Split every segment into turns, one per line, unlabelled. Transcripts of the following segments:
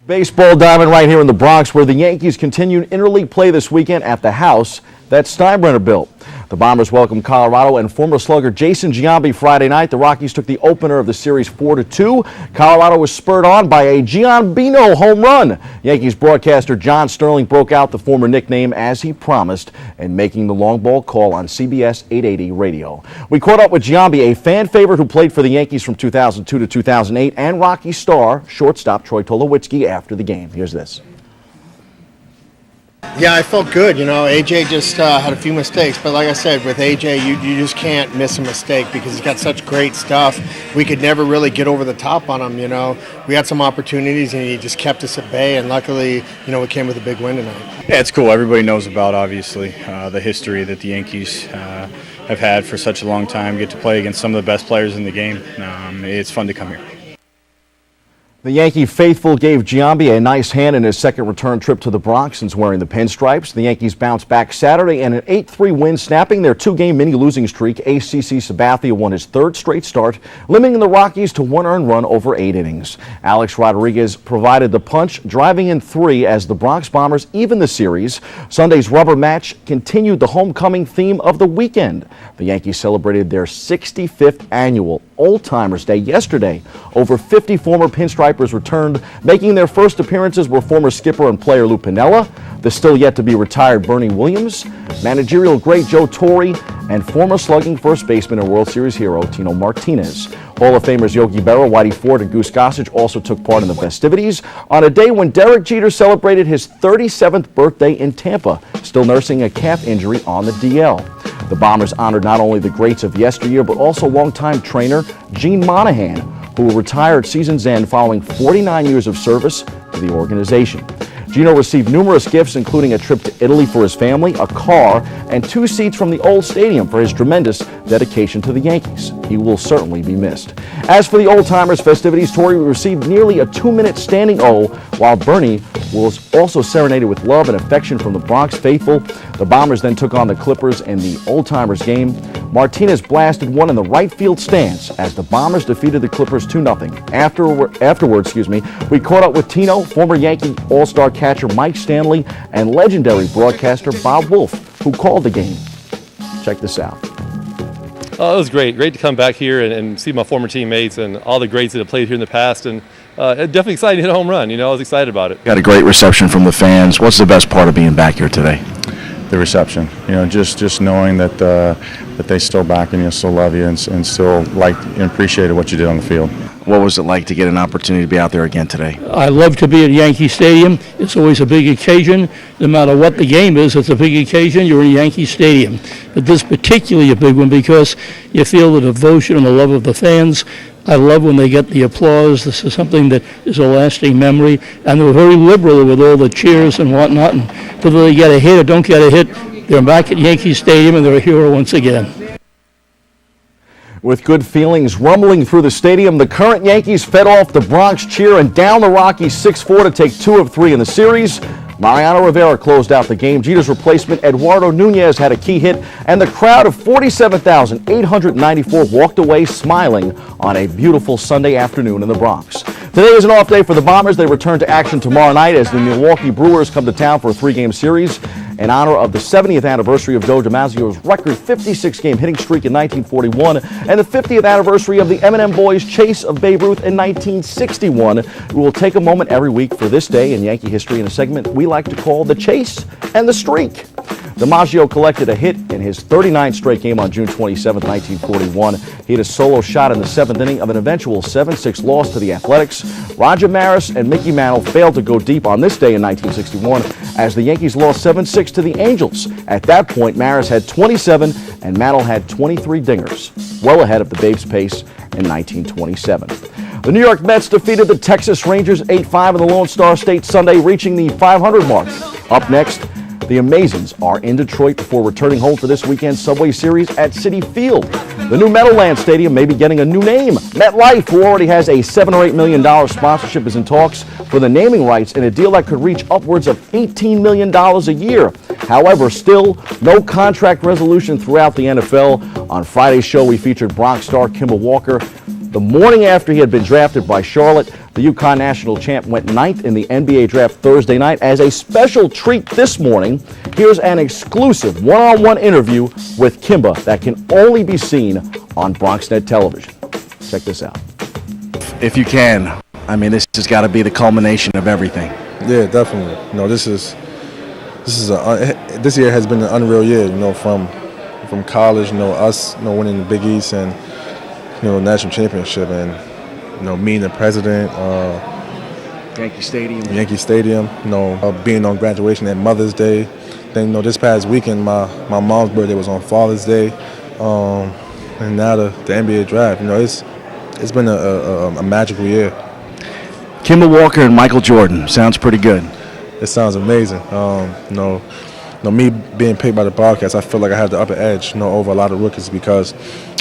Baseball diamond right here in the Bronx, where the Yankees continued interleague play this weekend at the house that Steinbrenner built. The Bombers welcomed Colorado and former slugger Jason Giambi Friday night. The Rockies took the opener of the series 4-2. Colorado was spurred on by a Giambino home run. Yankees broadcaster John Sterling broke out the former nickname as he promised and making the long ball call on CBS 880 radio. We caught up with Giambi, a fan favorite who played for the Yankees from 2002 to 2008, and Rocky star shortstop Troy Tulowitzki after the game. Here's this.
Yeah, I felt good. You know, AJ just had a few mistakes, but like I said, with AJ, you just can't miss a mistake because he's got such great stuff. We could never really get over the top on him, you know. We had some opportunities, and he just kept us at bay, and luckily, you know, we came with a big win tonight.
Yeah, it's cool. Everybody knows about, obviously, the history that the Yankees have had for such a long time. Get to play against some of the best players in the game. It's fun to come here.
The Yankee faithful gave Giambi a nice hand in his second return trip to the Bronx since wearing the pinstripes. The Yankees bounced back Saturday in an 8-3 win, snapping their two-game mini-losing streak. ACC Sabathia won his third straight start, limiting the Rockies to one earned run over 8 innings. Alex Rodriguez provided the punch, driving in 3 as the Bronx Bombers evened the series. Sunday's rubber match continued the homecoming theme of the weekend. The Yankees celebrated their 65th annual Old Timers Day yesterday. Over 50 former pinstripers returned. Making their first appearances were former skipper and player Lou Piniella, the still yet to be retired Bernie Williams, managerial great Joe Torre, and former slugging first baseman and World Series hero Tino Martinez. Hall of Famers Yogi Berra, Whitey Ford, and Goose Gossage also took part in the festivities on a day when Derek Jeter celebrated his 37th birthday in Tampa, still nursing a calf injury on the DL. The Bombers honored not only the greats of yesteryear, but also longtime trainer Gene Monahan, who retired season's end following 49 years of service to the organization. Gino received numerous gifts, including a trip to Italy for his family, a car, and 2 seats from the old stadium for his tremendous dedication to the Yankees. He will certainly be missed. As for the old-timers festivities, Torrey received nearly a 2-minute standing O, while Bernie was also serenaded with love and affection from the Bronx faithful. The Bombers then took on the Clippers in the old-timers game. Martinez blasted one in the right field stands as the Bombers defeated the Clippers 2-0. Afterwards, we caught up with Tino, former Yankee All-Star catcher Mike Stanley, and legendary broadcaster Bob Wolf, who called the game. Check this out.
Oh, it was great. Great to come back here and see my former teammates and all the greats that have played here in the past. And definitely excited to hit a home run. You know, I was excited about it.
Got a great reception from the fans. What's the best part of being back here today?
The reception. You know, just knowing that that they still back and still love you and still like and appreciated what you did on the field.
What was it like to get an opportunity to be out there again today?
I love to be at Yankee Stadium. It's always a big occasion. No matter what the game is, it's a big occasion. You're in Yankee Stadium. But this particularly a big one because you feel the devotion and the love of the fans. I love when they get the applause. This is something that is a lasting memory. And they were very liberal with all the cheers and whatnot. And whether they get a hit or don't get a hit, they're back at Yankee Stadium and they're a hero once again.
With good feelings rumbling through the stadium, the current Yankees fed off the Bronx cheer and down the Rockies 6-4 to take 2 of 3 in the series. Mariano Rivera closed out the game. Jeter's replacement, Eduardo Nunez, had a key hit, and the crowd of 47,894 walked away smiling on a beautiful Sunday afternoon in the Bronx. Today is an off day for the Bombers. They return to action tomorrow night as the Milwaukee Brewers come to town for a 3-game series in honor of the 70th anniversary of Joe DiMaggio's record 56-game hitting streak in 1941 and the 50th anniversary of the Eminem Boys' chase of Babe Ruth in 1961. We will take a moment every week for this day in Yankee history in a segment we like to call The Chase and the Streak. DiMaggio collected a hit in his 39th straight game on June 27, 1941. He hit a solo shot in the 7th inning of an eventual 7-6 loss to the Athletics. Roger Maris and Mickey Mantle failed to go deep on this day in 1961 as the Yankees lost 7-6 to the Angels. At that point, Maris had 27 and Mantle had 23 dingers, well ahead of the Babe's pace in 1927. The New York Mets defeated the Texas Rangers 8-5 in the Lone Star State Sunday, reaching the 500 mark. Up next, the Amazons are in Detroit before returning home for this weekend's Subway Series at Citi Field. The new Meadowlands Stadium may be getting a new name. MetLife, who already has a $7 or $8 million sponsorship, is in talks for the naming rights in a deal that could reach upwards of $18 million a year. However, still no contract resolution throughout the NFL. On Friday's show, we featured Bronx star Kimball Walker. the morning after he had been drafted by Charlotte. The UConn national champ went 9th in the NBA draft Thursday night. As a special treat this morning, here's an exclusive one-on-one interview with Kimba that can only be seen on BronxNet television. Check this out. If you can, I mean, this has got to be the culmination of everything.
Yeah, definitely. This year has been an unreal year. From college, us, winning the Big East and national championship, and meeting the president, Yankee Stadium. Being on graduation at Mother's Day. Then this past weekend, my mom's birthday was on Father's Day, and now the NBA draft. It's been a magical year.
Kimba Walker and Michael Jordan sounds pretty good.
It sounds amazing. Me being picked by the broadcast, I feel like I have the upper edge, over a lot of rookies because,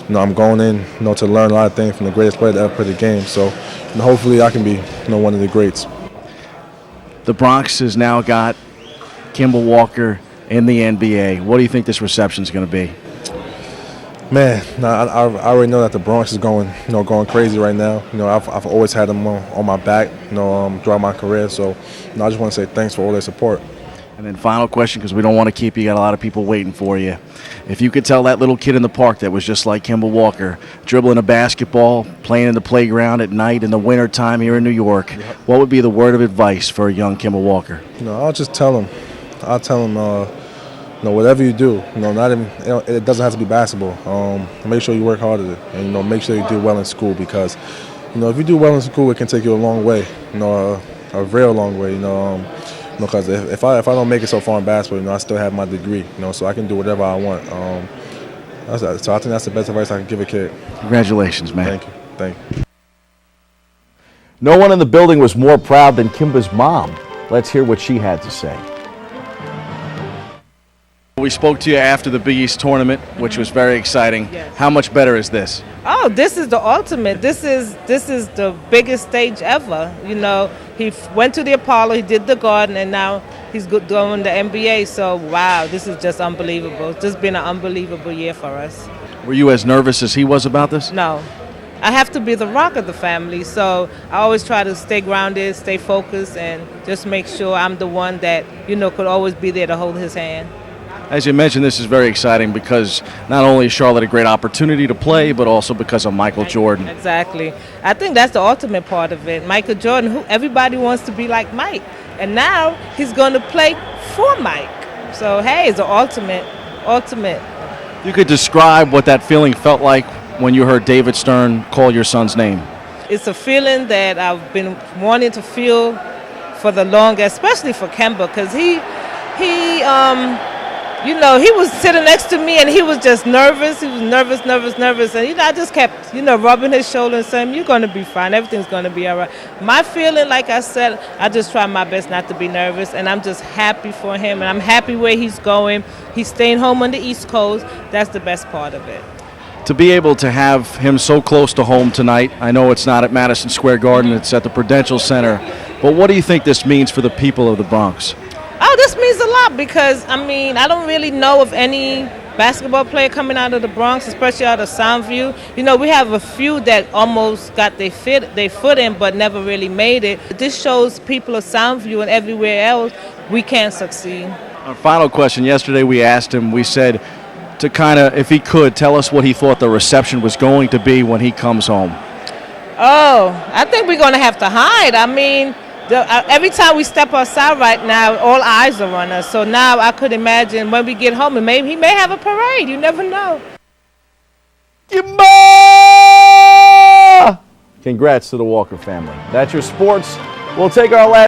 I'm going in, to learn a lot of things from the greatest player that ever played the game. So, hopefully I can be, one of the greats.
The Bronx has now got Kimba Walker in the NBA. What do you think this reception is going to be?
Man, I already know that the Bronx is going crazy right now. I've always had them on my back, throughout my career. So, I just want to say thanks for all their support.
And then final question, because we don't want to keep you, got a lot of people waiting for you. If you could tell that little kid in the park that was just like Kimba Walker, dribbling a basketball, playing in the playground at night in the winter time here in New York, what would be the word of advice for a young Kimba Walker?
I'll just tell him. Whatever you do, not even, it doesn't have to be basketball. Make sure you work hard at it, and make sure you do well in school because, if you do well in school, it can take you a long way, a real long way, because if I don't make it so far in basketball, I still have my degree, so I can do whatever I want. So I think that's the best advice I can give a kid.
Congratulations, man.
Thank you.
No one in the building was more proud than Kimba's mom. Let's hear what she had to say. We spoke to you after the Big East tournament, which was very exciting.
Yes.
How much better is this?
Oh, this is the ultimate. This is the biggest stage ever. He went to the Apollo, he did the Garden, and now he's doing the NBA. So, wow, this is just unbelievable. It's just been an unbelievable year for us.
Were you as nervous as he was about this?
No. I have to be the rock of the family, so I always try to stay grounded, stay focused, and just make sure I'm the one that, could always be there to hold his hand.
As you mentioned, this is very exciting because not only is Charlotte a great opportunity to play, but also because of Michael Jordan.
Exactly. I think that's the ultimate part of it. Michael Jordan, who everybody wants to be like Mike. And now he's going to play for Mike. So, hey, it's the ultimate.
You could describe what that feeling felt like when you heard David Stern call your son's name.
It's a feeling that I've been wanting to feel for the longest, especially for Kemba, because he was sitting next to me and he was just nervous. He was nervous. And, I just kept, rubbing his shoulder and saying, you're going to be fine. Everything's going to be all right. My feeling, like I said, I just try my best not to be nervous. And I'm just happy for him. And I'm happy where he's going. He's staying home on the East Coast. That's the best part of it.
To be able to have him so close to home tonight, I know it's not at Madison Square Garden, it's at the Prudential Center. But what do you think this means for the people of the Bronx?
Oh, this means a lot because, I don't really know of any basketball player coming out of the Bronx, especially out of Soundview. We have a few that almost got their foot in but never really made it. This shows people of Soundview and everywhere else we can succeed.
Our final question, yesterday we asked him, we said to kind of, if he could, tell us what he thought the reception was going to be when he comes home.
Oh, I think we're going to have to hide. Every time we step outside right now, all eyes are on us. So now I could imagine when we get home, and maybe he may have a parade. You never know.
Kimba! Congrats to the Walker family. That's your sports. We'll take our last